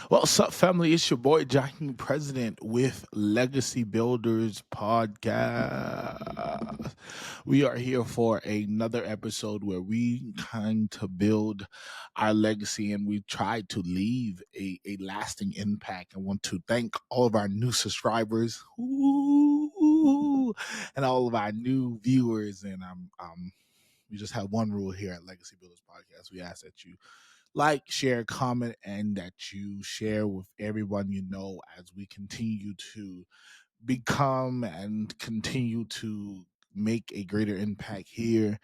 What's up, family? It's your boy Jaheim, President with Legacy Builders Podcast. We are here for another episode where we kind to build our legacy and we try to leave a lasting impact. I want to thank all of our new subscribers and all of our new viewers. And we just have one rule here at Legacy Builders Podcast. We ask that you like, share, comment, and that you share with everyone you know as we continue to become and continue to make a greater impact here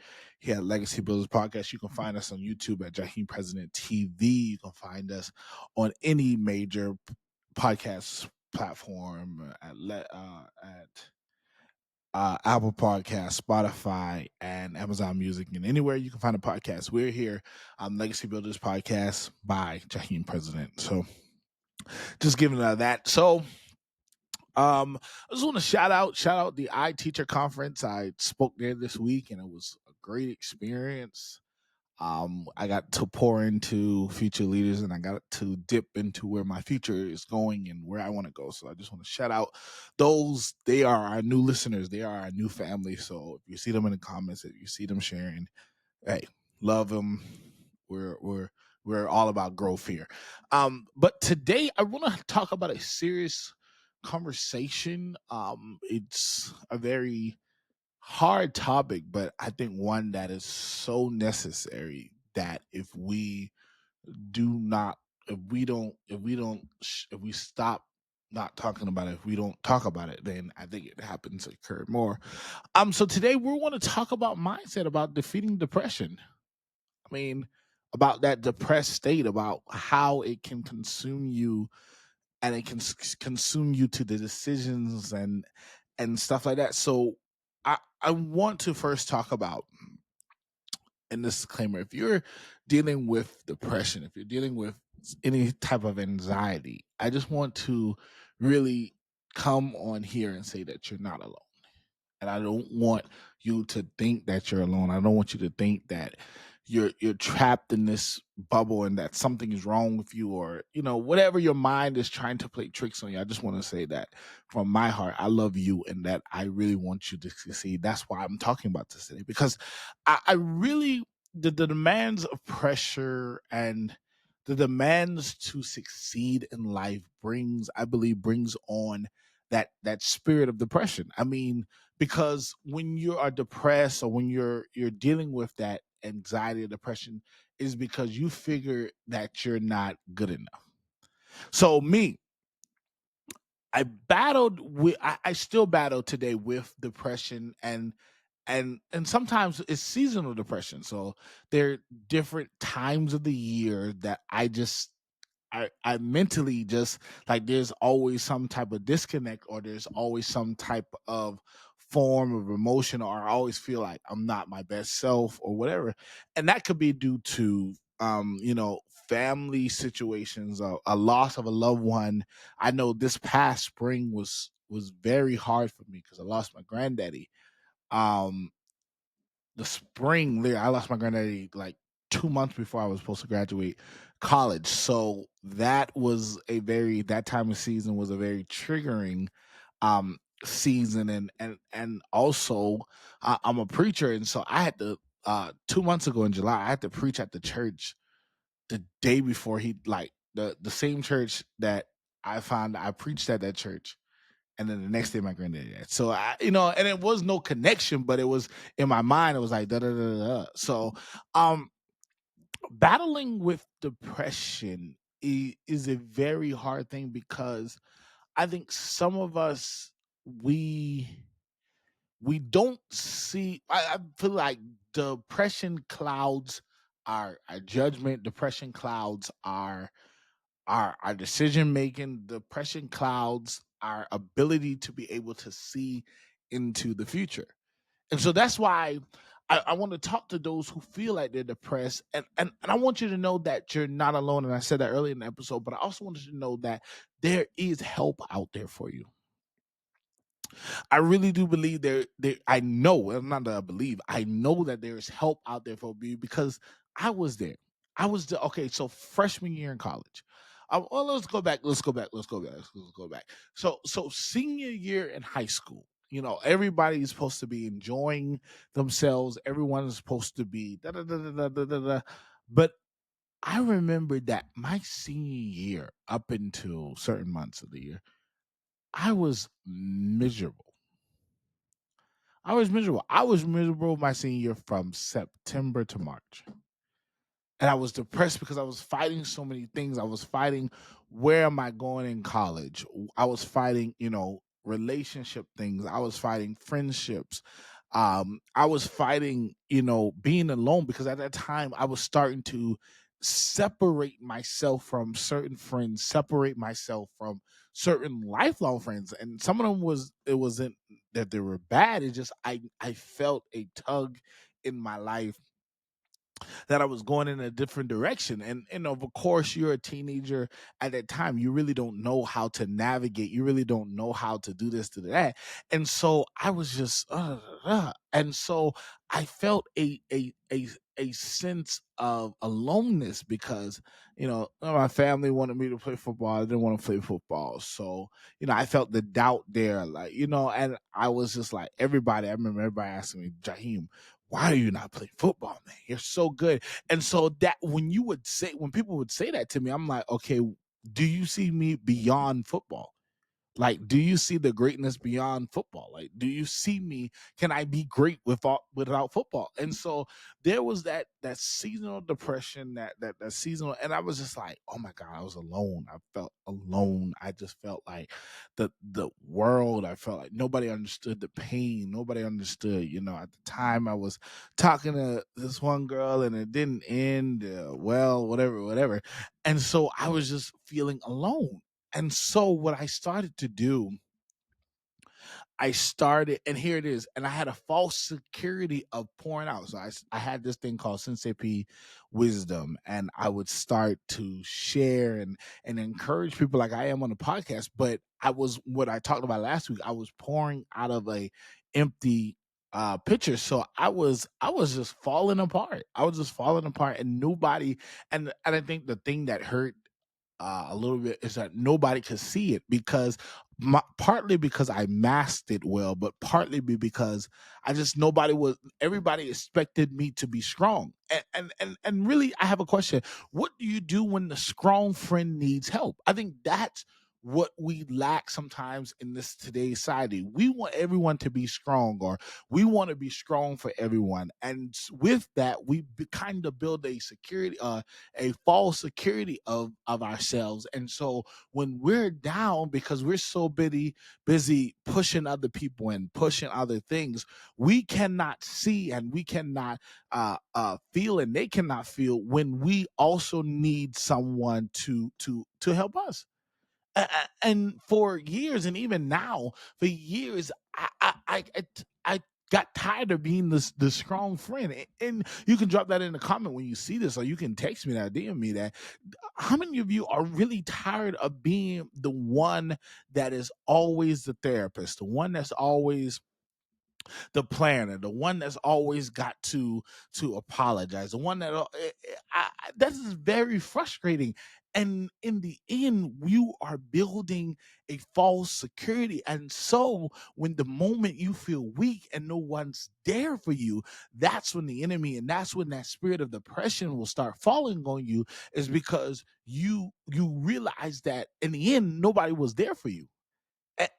at Legacy Builders Podcast. You can find us on YouTube at Jaheim President TV. You can find us on any major podcast platform at Apple Podcasts, Spotify, and Amazon Music, and anywhere you can find a podcast. We're here on Legacy Builders Podcast by Jaheim President. So just giving that. So I just want to shout out the iTeacher conference. I spoke there this week and it was a great experience. I got to pour into future leaders and I got to dip into where my future is going and where I want to go. So I just want to shout out those. They are our new listeners. They are our new family. So if you see them in the comments, if you see them sharing, hey, love them. We're all about growth here. But today I want to talk about a serious conversation. It's a very hard topic, but I think one that is so necessary that if we stop not talking about it, if we don't talk about it, then I think it happens occur more. So today we want to talk about mindset, about defeating depression. I mean, about that depressed state, about how it can consume you and it can consume you to the decisions and stuff like that. So I want to first talk about in this disclaimer, if you're dealing with depression, if you're dealing with any type of anxiety, I just want to really come on here and say that you're not alone. And I don't want you to think that you're alone. I don't want you to think that you're trapped in this bubble and that something is wrong with you, or whatever your mind is trying to play tricks on you. I just want to say that from my heart, I love you and that I really want you to succeed. That's why I'm talking about this today, because I really the demands of pressure and the demands to succeed in life brings on that spirit of depression. I mean, because when you are depressed or when you're dealing with that anxiety or depression, is because you figure that you're not good enough. So me, I still battle today with depression, and sometimes it's seasonal depression. So there are different times of the year that I mentally just, like, there's always some type of disconnect, or there's always some type of form of emotion, or I always feel like I'm not my best self or whatever. And that could be due to family situations, a loss of a loved one. I know this past spring was very hard for me because I lost my granddaddy. Um the spring there, I lost my granddaddy like 2 months before I was supposed to graduate college. So that time of season was a very triggering season, and also I'm a preacher, and so I had to 2 months ago in July I had to preach at the church the day before he, like, the same church that I preached at that church, and then the next day my granddaddy died. So and it was no connection, but it was in my mind. It was like da da da da. So, um, battling with depression is a very hard thing, because I think some of us we don't see. I feel like depression clouds our judgment. Depression clouds our decision making. Depression clouds our ability to be able to see into the future. And so that's why I want to talk to those who feel like they're depressed, and I want you to know that you're not alone. And I said that earlier in the episode, but I also want you to know that there is help out there for you. I really do believe there. I know, well, not that I believe, I know that there is help out there for me, because I was there. I was the okay. So freshman year in college, Well, let's go back. Let's go back. Let's go back. Let's go back. So senior year in high school, everybody's supposed to be enjoying themselves. Everyone is supposed to be da da da da da da da. Da. But I remember that my senior year, up until certain months of the year, I was miserable. I was miserable. I was miserable my senior year from September to March. And I was depressed because I was fighting so many things. I was fighting, where am I going in college? I was fighting, relationship things. I was fighting friendships. I was fighting, being alone, because at that time I was starting to separate myself from certain friends, separate myself from certain lifelong friends. And some of them, it wasn't that they were bad. It's just I felt a tug in my life that I was going in a different direction. And of course, you're a teenager at that time. You really don't know how to navigate. You really don't know how to do this, to that. And so I was just, and so I felt a sense of aloneness, because my family wanted me to play football. I didn't want to play football, so I felt the doubt there, like, and I was just like, everybody. I remember everybody asking me, Jaheim, why are you not playing football, man? You're so good. And so that when people would say that to me, I'm like, okay, do you see me beyond football? Like, do you see the greatness beyond football? Like, do you see me? Can I be great without football? And so there was that seasonal depression, that seasonal, and I was just like, oh my God, I was alone. I felt alone. I just felt like the world. I felt like nobody understood the pain. Nobody understood. At the time, I was talking to this one girl, and it didn't end well. Whatever, whatever. And so I was just feeling alone. And so what I started to do, and here it is, and I had a false security of pouring out. So I had this thing called Sensei P Wisdom, and I would start to share and encourage people like I am on the podcast. But what I talked about last week, I was pouring out of a empty pitcher. So I was just falling apart. I was just falling apart, and nobody, and I think the thing that hurt a little bit is that nobody could see it, because partly because I masked it well, but partly because I just nobody was everybody expected me to be strong. And really, I have a question. What do you do when the strong friend needs help? I think that's what we lack sometimes in this today's society. We want everyone to be strong, or we want to be strong for everyone. And with that, we kind of build a false security of ourselves. And so when we're down, because we're so busy pushing other people and pushing other things, we cannot see, and we cannot feel, and they cannot feel, when we also need someone to help us. And for years, and even now, for years, I got tired of being the strong friend. And you can drop that in the comment when you see this, or you can text me that, DM me that. How many of you are really tired of being the one that is always the therapist, the one that's always the planner, the one that's always got to apologize, the one that that is very frustrating. And in the end, you are building a false security. And so when the moment you feel weak and no one's there for you, that's when the enemy, and that's when that spirit of depression will start falling on you, is because you realize that in the end nobody was there for you.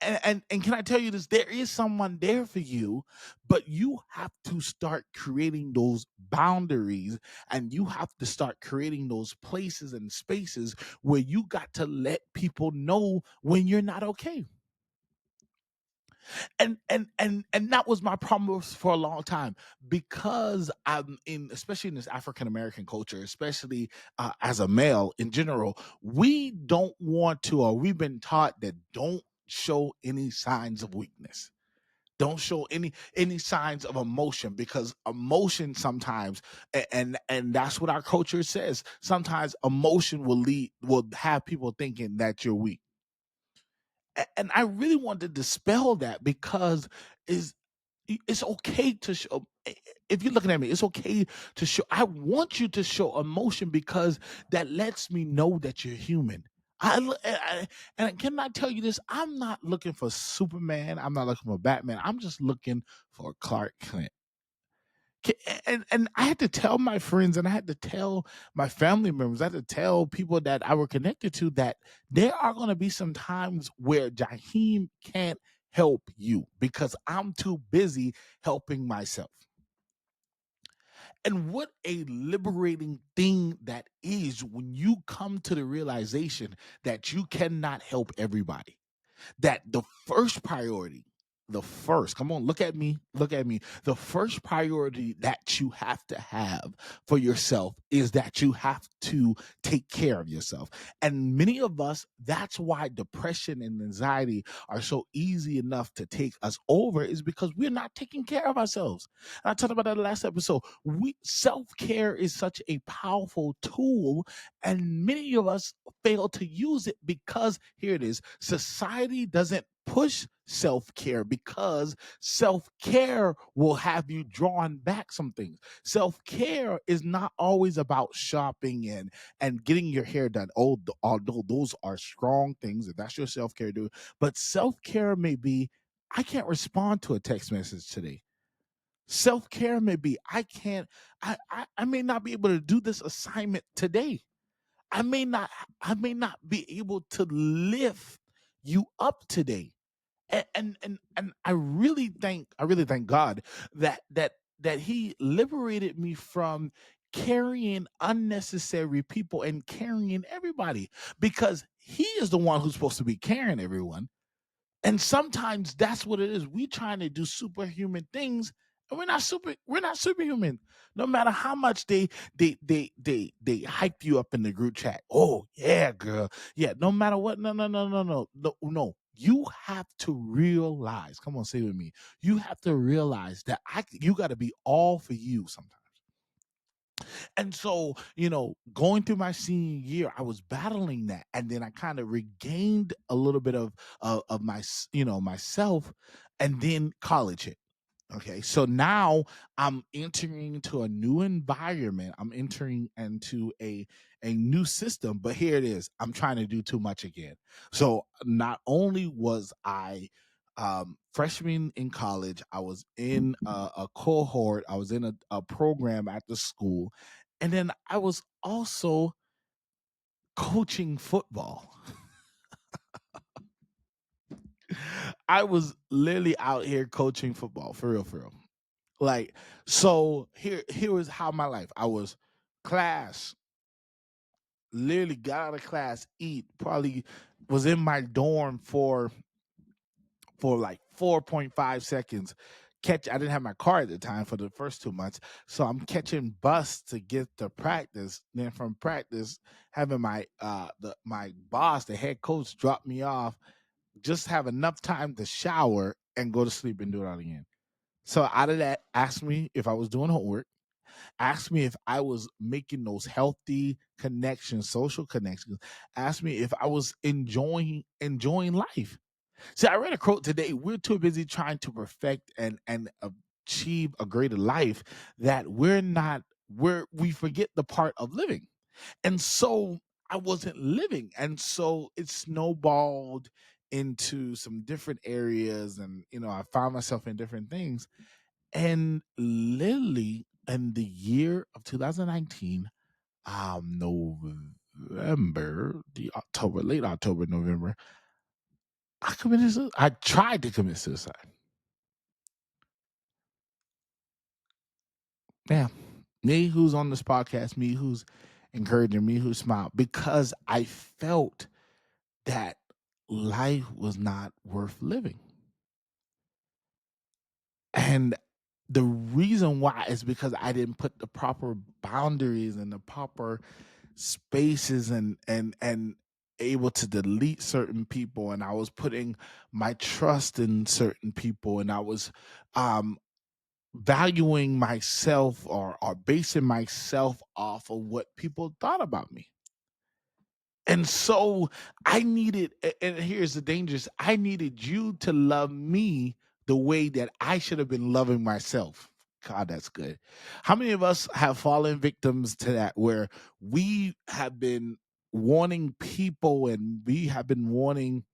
And can I tell you this? There is someone there for you, but you have to start creating those boundaries, and you have to start creating those places and spaces where you got to let people know when you're not okay. And that was my problem for a long time, because I'm in, especially in this African American culture, especially as a male in general, we don't want to, or we've been taught that don't show any signs of weakness. Don't show any signs of emotion, because emotion sometimes, and that's what our culture says, sometimes emotion will have people thinking that you're weak. And I really want to dispel that, because is it's okay to show. If you're looking at me, it's okay to show. I want you to show emotion, because that lets me know that you're human. And can I tell you this? I'm not looking for Superman. I'm not looking for Batman. I'm just looking for Clark Kent. And I had to tell my friends, and I had to tell my family members, I had to tell people that I were connected to, that there are going to be some times where Jaheim can't help you because I'm too busy helping myself. And what a liberating thing that is when you come to the realization that you cannot help everybody, that the first priority, the first, come on, look at me. The first priority that you have to have for yourself is that you have to take care of yourself. And many of us, that's why depression and anxiety are so easy enough to take us over, is because we're not taking care of ourselves. And I talked about that last episode. We Self-care is such a powerful tool, and many of us fail to use it because, here it is, society doesn't push self-care, because self-care will have you drawn back some things. Self-care is not always about shopping and getting your hair done. Although those are strong things, if that's your self-care, do. But self-care may be, I can't respond to a text message today. Self-care may be, I may not be able to do this assignment today. I may not I may not be able to lift you up today. And I really thank God that He liberated me from carrying unnecessary people and carrying everybody, because He is the one who's supposed to be carrying everyone. And sometimes that's what it is. We trying to do superhuman things, and we're not superhuman. No matter how much they hype you up in the group chat. Oh yeah, girl. Yeah, no matter what. No. You have to realize, come on, say it with me. You have to realize that you got to be all for you sometimes. And so, going through my senior year, I was battling that, and then I kind of regained a little bit of myself, and then college hit. Okay, so now I'm entering into a new environment. I'm entering into a new system, but here it is. I'm trying to do too much again. So not only was I freshman in college, I was in a cohort, I was in a program at the school, and then I was also coaching football. I was literally out here coaching football, for real, for real. Like, so here was how my life. I was class, literally got out of class, eat, probably was in my dorm for like 4.5 seconds. I didn't have my car at the time for the first 2 months. So I'm catching bus to get to practice. Then from practice, having my boss, the head coach, drop me off, just have enough time to shower and go to sleep and do it all again. So out of that, asked me if I was doing homework, asked me if I was making those healthy connections, social connections, asked me if I was enjoying life. See, I read a quote today. We're too busy trying to perfect and achieve a greater life that we forget the part of living. And so I wasn't living. And so it snowballed into some different areas, and I found myself in different things. And literally in the year of 2019, November, late October, November, I tried to commit suicide. Yeah. Me who's on this podcast, me who's encouraging, me who smiled, because I felt that life was not worth living. And the reason why is because I didn't put the proper boundaries and the proper spaces, and able to delete certain people, and I was putting my trust in certain people, and I was um valuing myself, or basing myself off of what people thought about me. And so and here's the dangers, I needed you to love me the way that I should have been loving myself. God, that's good. How many of us have fallen victims to that, where we have been wanting people, and we have been wanting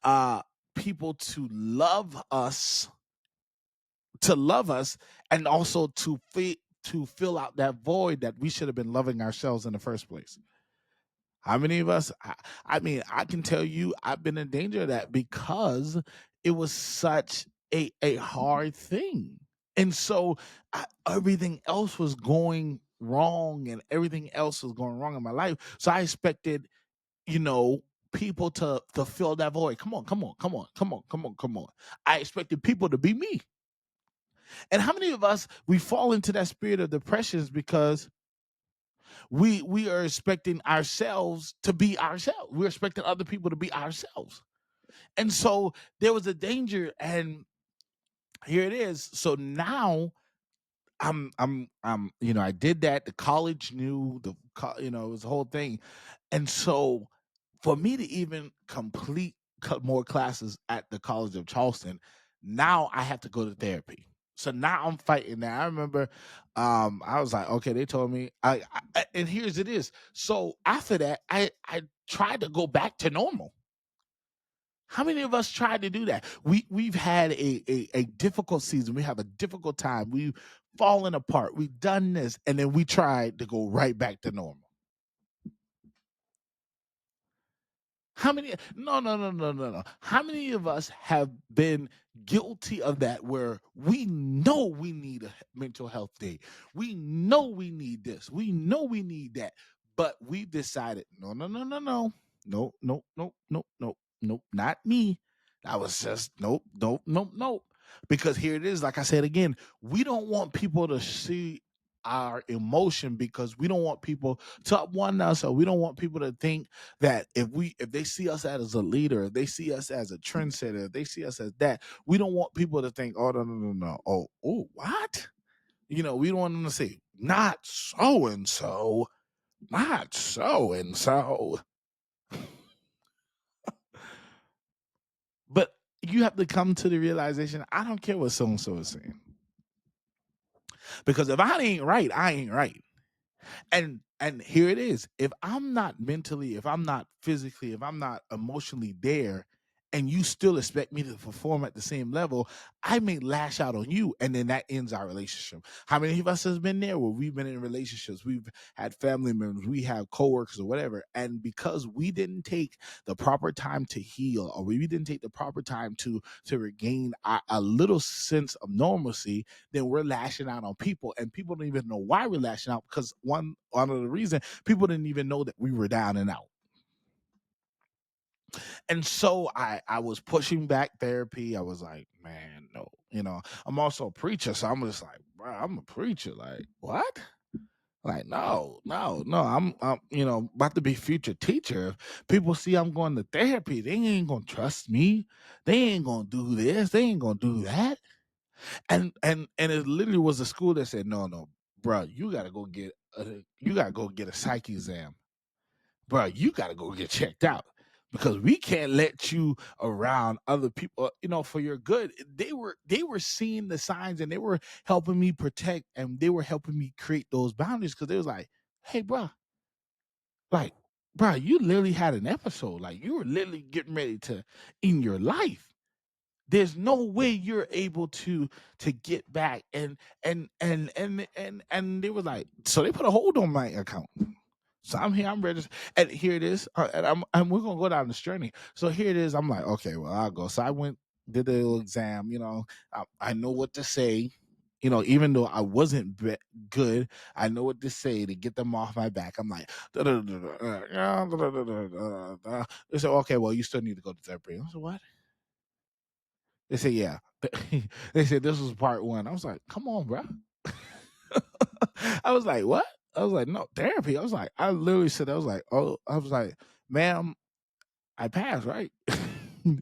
uh people to love us, and also to fill out that void that we should have been loving ourselves in the first place. How many of us? I mean, I can tell you, I've been in danger of that because it was such a hard thing, and so everything else was going wrong, and everything else was going wrong in my life. So I expected, you know, people to fill that void. Come on, come on, come on, come on, come on, come on. I expected people to be me. And how many of us we fall into that spirit of depression is because we are expecting ourselves to be ourselves. We're expecting other people to be ourselves. And so there was a danger, and here it is. So now I did that. The college knew it was the whole thing. And so for me to even complete more classes at the College of Charleston, now I have to go to therapy. So now I'm fighting that. I remember I was like, okay, they told me and here's it is. So after that, I tried to go back to normal. How many of us tried to do that? We've had a difficult season. We have a difficult time. We've fallen apart. We've done this, and then we tried to go right back to normal. How many? No, no, no, no, no, no. How many of us have been guilty of that where we know we need a mental health day? We know we need this. We know we need that. But we've decided, no, no, no, no, no. No, no, no, no, no, no, not me. That was just nope, nope, nope, nope. Because here it is, like I said again, we don't want people to see our emotion because we don't want people to one us, or we don't want people to think that if they see us as a leader, if they see us as a trendsetter, if they see us as that, we don't want people to think, oh no no no no, oh what? We don't want them to say not so and so, not so and so. But you have to come to the realization, I don't care what so and so is saying, because if I ain't right, I ain't right. And here it is, if I'm not mentally, if I'm not physically, if I'm not emotionally there, and you still expect me to perform at the same level, I may lash out on you, and then that ends our relationship. How many of us has been there where we've been in relationships, we've had family members, we have coworkers or whatever, and because we didn't take the proper time to heal, or we didn't take the proper time to regain a little sense of normalcy, then we're lashing out on people, and people don't even know why we're lashing out, because one of the reason, people didn't even know that we were down and out. And so I was pushing back therapy. I was like, man, no. I'm also a preacher, so I'm just like, bro, I'm a preacher. Like, what? Like, no, no, no. I'm about to be future teacher. If people see I'm going to therapy, they ain't gonna trust me. They ain't gonna do this. They ain't gonna do that. And it literally was a school that said, no, no, bro, you gotta go get a psych exam, bro. You gotta go get checked out, because we can't let you around other people, for your good. They were seeing the signs, and they were helping me protect, and they were helping me create those boundaries, because they was like, hey, bro, like, bro, you literally had an episode, like you were literally getting ready to end your life. There's no way you're able to get back. And they were like, so they put a hold on my account. So I'm here, I'm registered, and here it is, and we're gonna go down this journey. So here it is. I'm like, okay, well, I'll go. So I went, did the little exam. I know what to say. Even though I wasn't good, I know what to say to get them off my back. I'm like, "Da, da, da, da, da, da, da, da, da, da." They said, okay, well, you still need to go to therapy. I said, what? They said, yeah. They said this was part one. I was like, come on, bro. I was like, what? I was like, no, therapy. I was like, I literally said, I was like, oh, I was like, ma'am, I passed, right?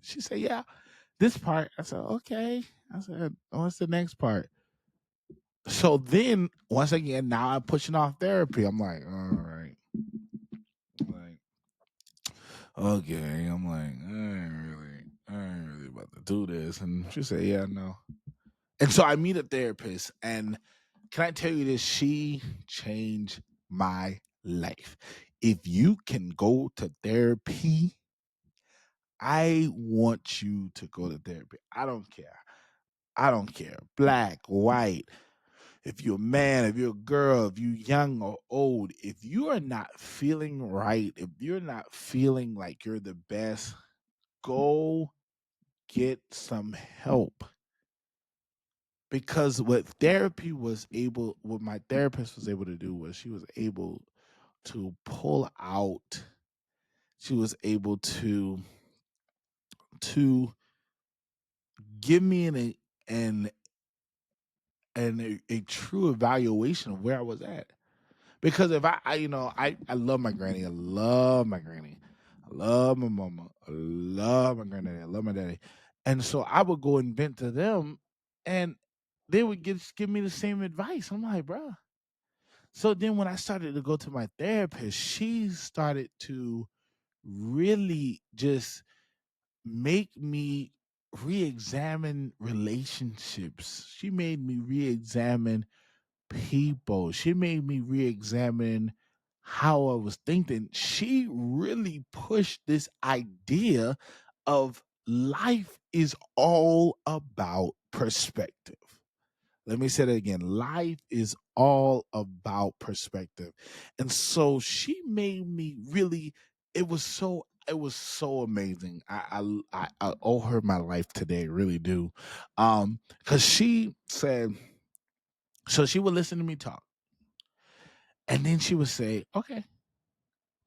She said, yeah, this part. I said, okay. I said, what's the next part? So then, once again, now I'm pushing off therapy. I'm like, all right. Like, okay. I'm like, I ain't really about to do this. And she said, yeah, no. And so I meet a therapist, and can I tell you this? She changed my life. if you can go to therapy, I want you to go to therapy. I don't care. I don't care. Black, white, if you're a man, if you're a girl, if you're young or old, if you are not feeling right, if you're not feeling like you're the best, go get some help. Because what my therapist was able to do was she was able to pull out, she was able to give me an a true evaluation of where I was at. Because if I love my granny, I love my granny, I love my mama, I love my granddaddy, I love my daddy, and so I would go and vent to them, and they would give me the same advice. I'm like, bruh. So then when I started to go to my therapist, she started to really just make me re-examine relationships. She made me re-examine people. She made me re-examine how I was thinking. She really pushed this idea of life is all about perspective. Let me say that again. Life is all about perspective. And so she made me really, it was so amazing. I owe her my life today, really do. Because she said, so she would listen to me talk. And then she would say, okay,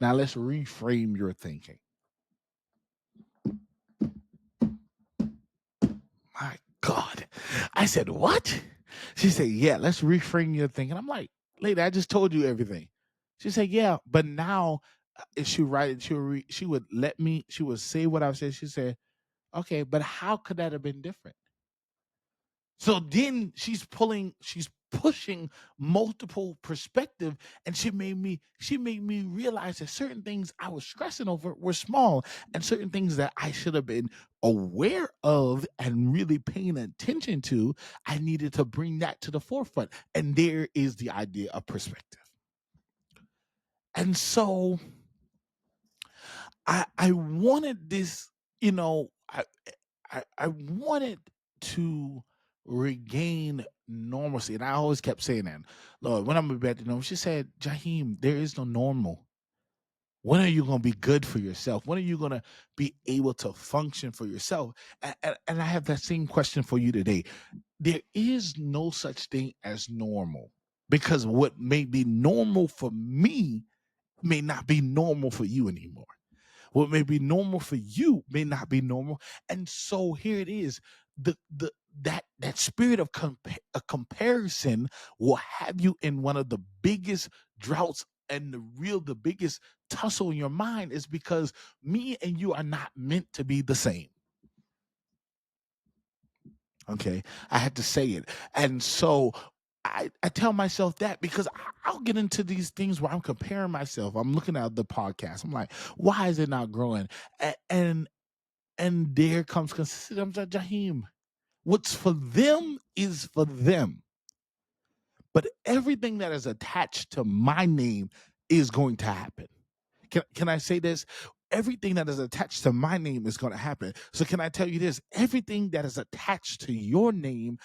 now let's reframe your thinking. My God. I said, what? She said, yeah, let's reframe your thinking. I'm like, lady, I just told you everything. She said, yeah, but now if she write it, she would let me, she would say what I said. She said, okay, but how could that have been different? So then she's pushing multiple perspective, and she made me realize that certain things I was stressing over were small, and certain things that I should have been aware of and really paying attention to, I needed to bring that to the forefront. And there is the idea of perspective. And so I wanted this, you know, I wanted to regain normalcy. And I always kept saying that, Lord, when I'm gonna be back to normal? She said, Jaheim, there is no normal. When are you gonna be good for yourself? When are you gonna be able to function for yourself? And I have that same question for you today. There is no such thing as normal, because what may be normal for me may not be normal for you anymore. What may be normal for you may not be normal. And so here it is. That spirit of a comparison will have you in one of the biggest droughts, and the biggest tussle in your mind is because me and you are not meant to be the same. Okay. I had to say it. And so I tell myself that because I'll get into these things where I'm comparing myself. I'm looking at the podcast. I'm like, why is it not growing? And there comes consistency. I'm like, Jaheim, what's for them is for them. But everything that is attached to my name is going to happen. Can I say this? Everything that is attached to my name is going to happen. So can I tell you this? Everything that is attached to your name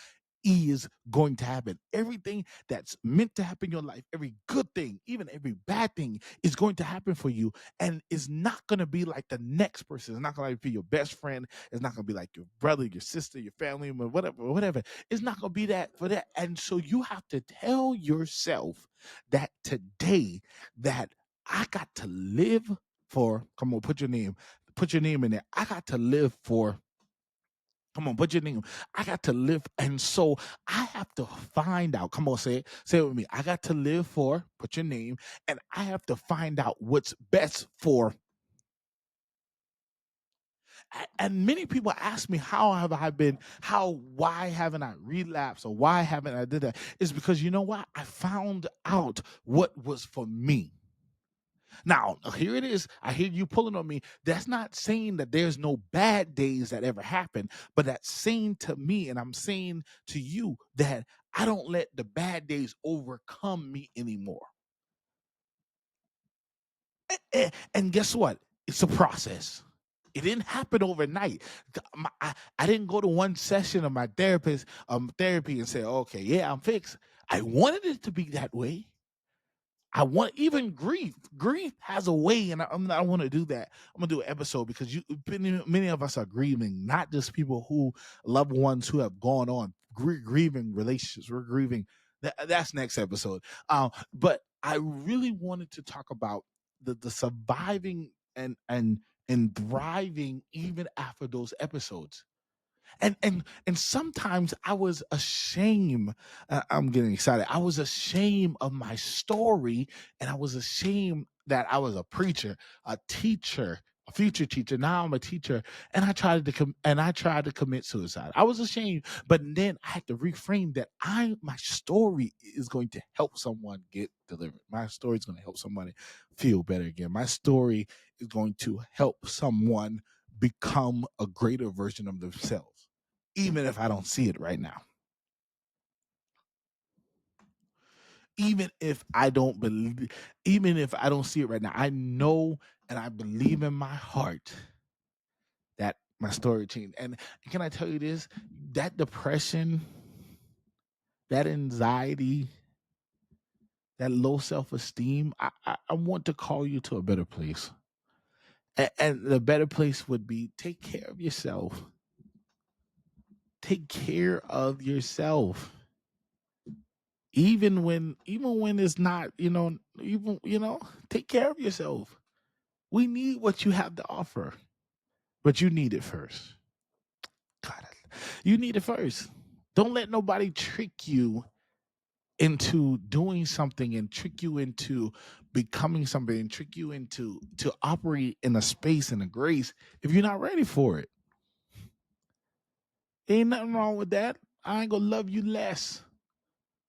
is going to happen. Everything that's meant to happen in your life, every good thing, even every bad thing, is going to happen for you. And it's not going to be like the next person. It's not going to be your best friend. It's not going to be like your brother, your sister, your family, whatever. It's not going to be that for that. And so you have to tell yourself that today, that I got to live for, come on, put your name in there. I got to live for, come on, put your name. I got to live. And so I have to find out, come on, say it with me. I got to live for, put your name, and I have to find out what's best for. And many people ask me, why haven't I relapsed, or why haven't I did that? It's because, you know what? I found out what was for me. Now, here it is. I hear you pulling on me. That's not saying that there's no bad days that ever happen, but that's saying to me, and I'm saying to you, that I don't let the bad days overcome me anymore. And guess what? It's a process. It didn't happen overnight. I didn't go to one session of my therapy and say, okay, yeah, I'm fixed. I wanted it to be that way. I want even grief. Grief has a way, and I want to do that. I'm gonna do an episode because many of us are grieving, not just people who loved ones who have gone on grieving relationships. We're grieving. That's next episode. But I really wanted to talk about the surviving and thriving even after those episodes. And sometimes I was ashamed. I'm getting excited. I was ashamed of my story, and I was ashamed that I was a preacher, a teacher, a future teacher. Now I'm a teacher, and I tried to commit suicide. I was ashamed, but then I had to reframe that. My story is going to help someone get delivered. My story is going to help somebody feel better again. My story is going to help someone become a greater version of themselves, even if I don't see it right now. Even if I don't believe, even if I don't see it right now, I know and I believe in my heart that my story changed. And can I tell you this? That depression, that anxiety, that low self-esteem, I want to call you to a better place. And the better place would be take care of yourself. Take care of yourself. Even when it's not, even, take care of yourself. We need what you have to offer, but you need it first. God, you need it first. Don't let nobody trick you into doing something and trick you into becoming something and trick you into to operate in a space and a grace if you're not ready for it. Ain't nothing wrong with that. I ain't gonna love you less.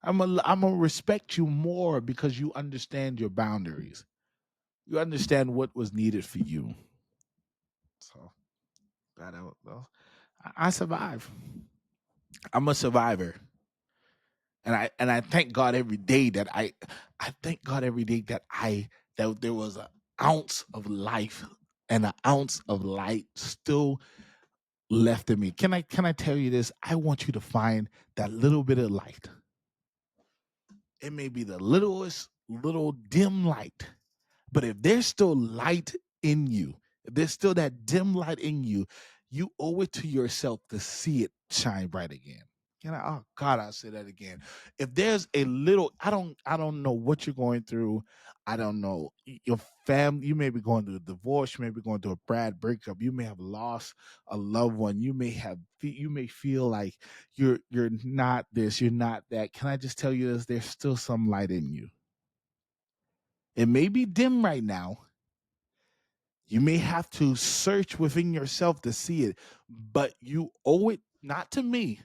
I'm gonna respect you more because you understand your boundaries. You understand what was needed for you. So I survive. I'm a survivor, and I thank God every day that I thank God every day that there was an ounce of life and an ounce of light still left in me. Can I tell you this? I want you to find that little bit of light. It may be the littlest little dim light, but if there's still light in you, if there's still that dim light in you, you owe it to yourself to see it shine bright again. Oh God, I'll say that again. If there's a little, I don't know what you're going through. I don't know your family. You may be going through a divorce. You may be going through a bad breakup. You may have lost a loved one. You may feel like you're not this, you're not that. Can I just tell you this? There's still some light in you. It may be dim right now. You may have to search within yourself to see it, but you owe it not to me,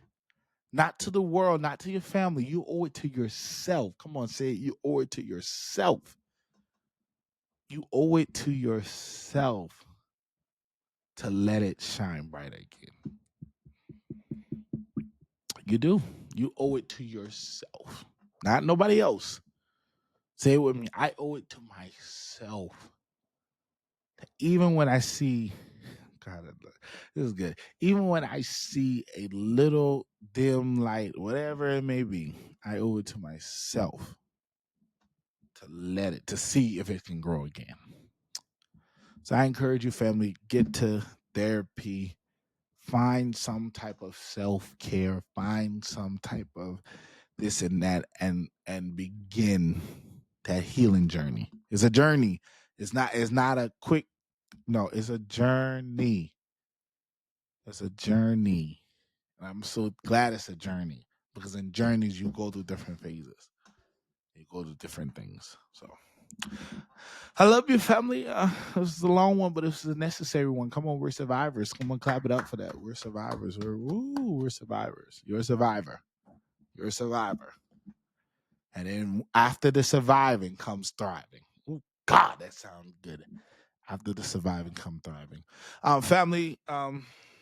not to the world, not to your family. You owe it to yourself. Come on, say it. You owe it to yourself. You owe it to yourself to let it shine bright again. You do. You owe it to yourself, not nobody else. Say it with me. I owe it to myself. Even when I see, God, this is good. Even when I see a little dim light, whatever it may be, I owe it to myself to see if it can grow again. So I encourage you, family, get to therapy, find some type of self-care, find some type of this and that, and begin that healing journey. It's a journey. It's not a quick, no, it's a journey. It's a journey. And I'm so glad it's a journey because in journeys you go through different phases. You go to different things. So I love you, family. This is a long one, but this is a necessary one. Come on, we're survivors. Come on, clap it up for that. We're survivors. We're survivors. You're a survivor. You're a survivor. And then after the surviving comes thriving. Ooh, God, that sounds good. After the surviving come thriving. Family,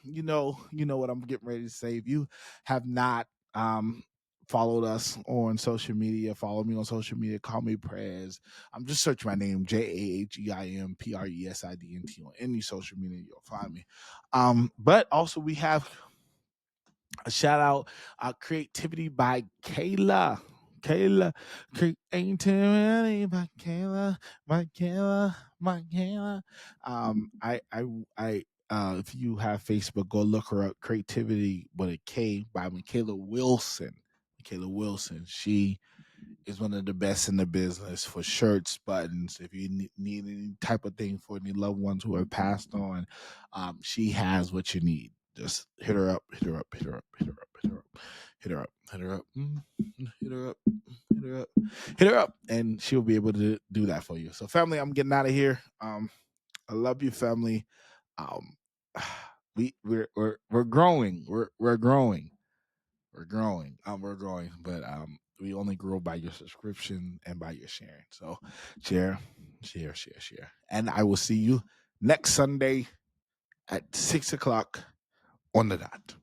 you know what I'm getting ready to say. If you have not followed us on social media. Follow me on social media. Call me Prez. Just search my name, JAHEIMPRESIDNT, on any social media. You'll find me. But also we have a shout out, creativity by Kayla. Kayla, creativity by Kayla, my Kayla. If you have Facebook, go look her up. Creativity with a K by Michaela Wilson. Michaela Wilson. She is one of the best in the business for shirts, buttons. If you need any type of thing for any loved ones who have passed on, she has what you need. Just hit her up, hit her up, hit her up, hit her up, hit her up, hit her up, hit her up, hit her up, hit her up, hit her up, and she'll be able to do that for you. So, family, I'm getting out of here. I love you, family. Um, we're growing. We're growing. We're growing. We're growing, but we only grow by your subscription and by your sharing. So share, share, share, share. And I will see you next Sunday at 6 o'clock on the dot.